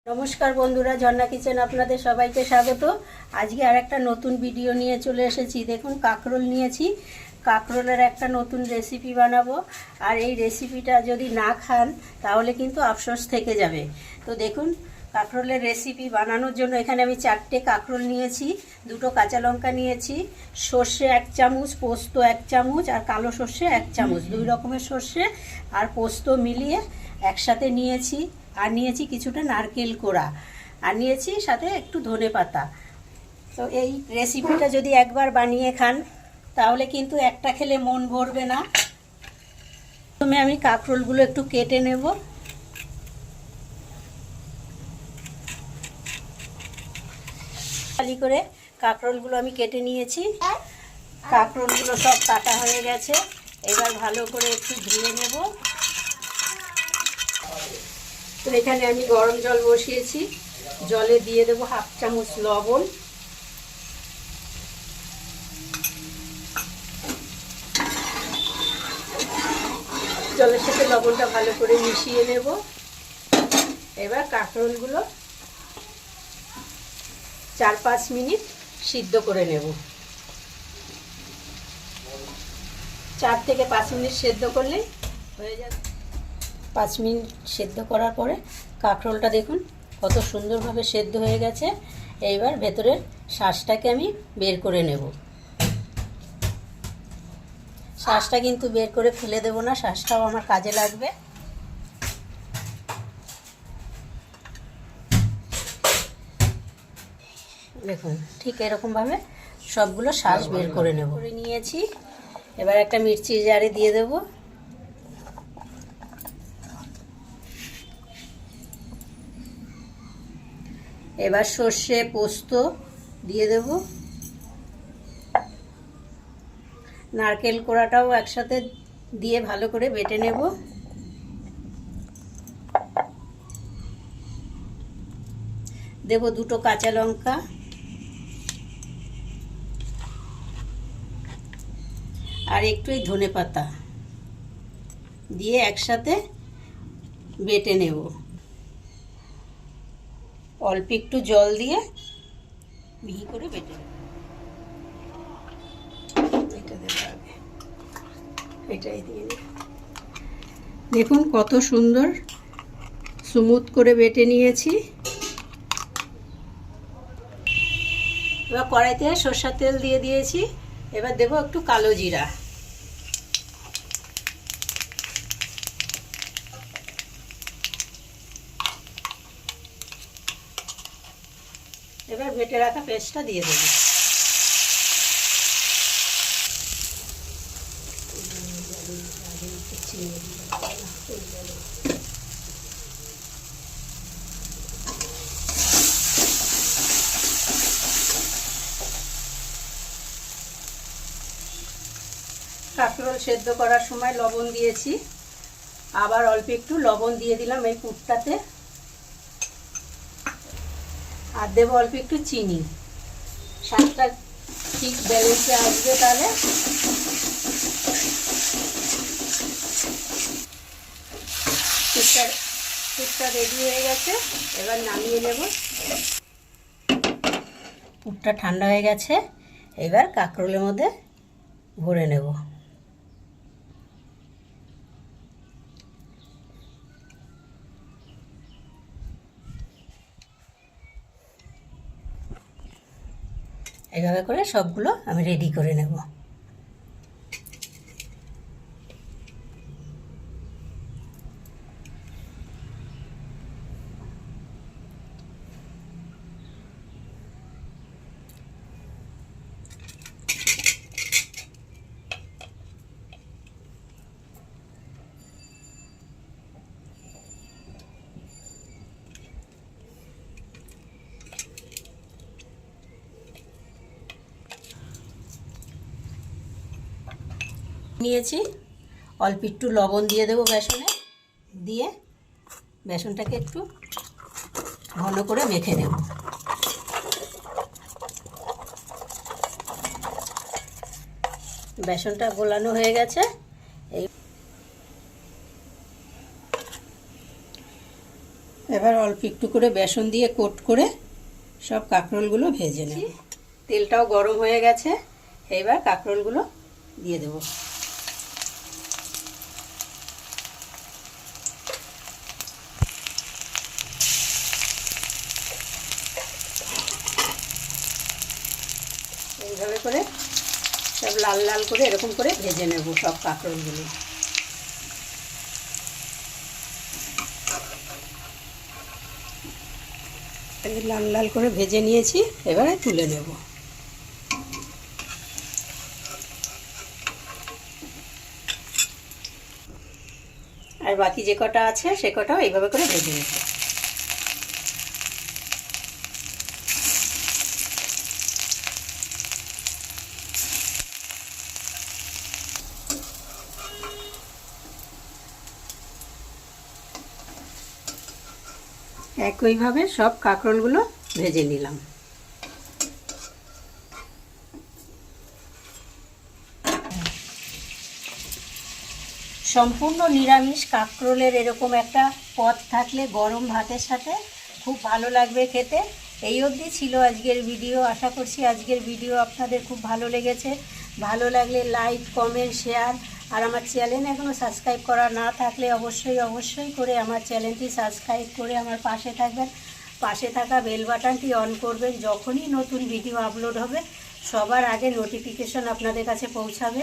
নমস্কার বন্ধুরা, ঝর্ণা কিচেন আপনাদের সবাইকে স্বাগত। আজকে আর একটা নতুন ভিডিও নিয়ে চলে এসেছি। দেখুন, কাঁকরোল নিয়েছি। কাঁকরোলের একটা নতুন রেসিপি বানাবো। আর এই রেসিপিটা যদি না খান তাহলে কিন্তু আফসোস থেকে যাবে। তো দেখুন, কাঁকরোলের রেসিপি বানানোর জন্য এখানে আমি 4টে কাঁকরোল নিয়েছি, 2টো কাঁচা লঙ্কা নিয়েছি, সর্ষে 1 চামচ, পোস্ত 1 চামচ আর কালো সর্ষে 1 চামচ, 2 রকমের সর্ষে আর পোস্ত মিলিয়ে একসাথে নিয়েছি। আর নিয়েছি কিছুটা নারকেল কোড়া, আর নিয়েছি সাথে একটু ধনেপাতা। তো এই রেসিপিটা যদি একবার বানিয়ে খান তাহলে কিন্তু একটা খেলে মন ভরবে না। প্রথমে আমি কাঁকরোলগুলো একটু কেটে নেব। খালি করে কাঁকরোলগুলো আমি কেটে নিয়েছি। কাঁকরোলগুলো সব কাটা হয়ে গেছে। এবার ভালো করে একটু ধুয়ে নেব। তো এখানে আমি গরম জল বসিয়েছি, জলে দিয়ে দেবো 1/2 চামচ লবণ। জলের সাথে লবণটা ভালো করে মিশিয়ে নেব। এবার কাঁকরোলগুলো 4-5 মিনিট সিদ্ধ করে নেব। 4 থেকে 5 মিনিট সেদ্ধ করলেই হয়ে যাবে। 5 মিনিট সেদ্ধ করার পরে কাঁকরোলটা দেখুন কত সুন্দরভাবে সেদ্ধ হয়ে গেছে। এইবার ভেতরের শাঁসটাকে আমি বের করে নেব। শাঁসটা কিন্তু বের করে ফেলে দেব না, শাঁসটাও আমার কাজে লাগবে। দেখুন, ঠিক এরকমভাবে সবগুলো শাঁস বের করে নেব। করে নিয়েছি। এবার একটা মিক্সির জারে দিয়ে দেব। এবার সর্ষে পোস্ত দিয়ে দেব। নারকেল কোড়াটাও একসাথে দিয়ে ভালো করে বেটে নেব। দেব 2টো কাঁচা লঙ্কা, আর একটু এই ধনেপাতা দিয়ে একসাথে বেটে নেব। অল্প একটু জল দিয়ে মিহি করে বেটে নেব। এটা দেব আগে, এটাই দিয়ে নেব। দেখুন কত সুন্দর স্মুথ করে বেটে নিয়েছি। এবার কড়াইতে সরষের তেল দিয়ে দিয়েছি। এবার দেব একটু কালো জিরা। এবার বেটে রাখা পেস্টটা দিয়ে দেব। কাঁকরোল সেদ্ধ করার সময় লবণ দিয়েছি, আবার অল্প একটু লবণ দিয়ে দিলাম এই পুরটাতে। আর দেবো অল্প একটু চিনি, স্বাদটা ঠিক ব্যালেন্সে আসবে। তাহলে পুরটা রেডি হয়ে গেছে। এবার নামিয়ে নেব। পুরটা ঠান্ডা হয়ে গেছে। এবার কাঁকরোলের মধ্যে ভরে নেব। এইভাবে করে সবগুলো আমি রেডি করে নেব। নিয়েছি, অল্প একটু লবণ দিয়ে দেবো বেসনে, দিয়ে বেসনটাকে একটু ঘন করে মেখে নেব। বেসনটা গোলানো হয়ে গেছে। এবার অল্প একটু করে বেসন দিয়ে কোট করে সব কাঁকরোলগুলো ভেজে নেব। তেলটাও গরম হয়ে গেছে, এবার কাঁকরোলগুলো দিয়ে দেব। এইভাবে করে সব লাল লাল করে এরকম করে ভেজে নেব সব কাঁকরোলগুলো। লাল লাল করে ভেজে নিয়েছি, এবারে তুলে নেব। আর বাকি যে কটা আছে সে কটাও এইভাবে করে ভেজে নেব। একইভাবে সব কাঁকরোলগুলো ভেজে নিলাম। সম্পূর্ণ নিরামিষ কাঁকরোলের এরকম একটা পদ থাকলে গরম ভাতের সাথে খুব ভালো লাগবে খেতে। এই অবধি ছিল আজকের ভিডিও। আশা করছি আজকের ভিডিও আপনাদের খুব ভালো লেগেছে। ভালো লাগলে লাইক, কমেন্ট, শেয়ার, আর আমার চ্যানেল এখনও সাবস্ক্রাইব করা না থাকলে অবশ্যই করে আমার চ্যানেলটি সাবস্ক্রাইব করে আমার পাশে থাকবেন। পাশে থাকা বেল বাটনটি অন করবেন, যখনই নতুন ভিডিও আপলোড হবে সবার আগে নোটিফিকেশন আপনাদের কাছে পৌঁছাবে।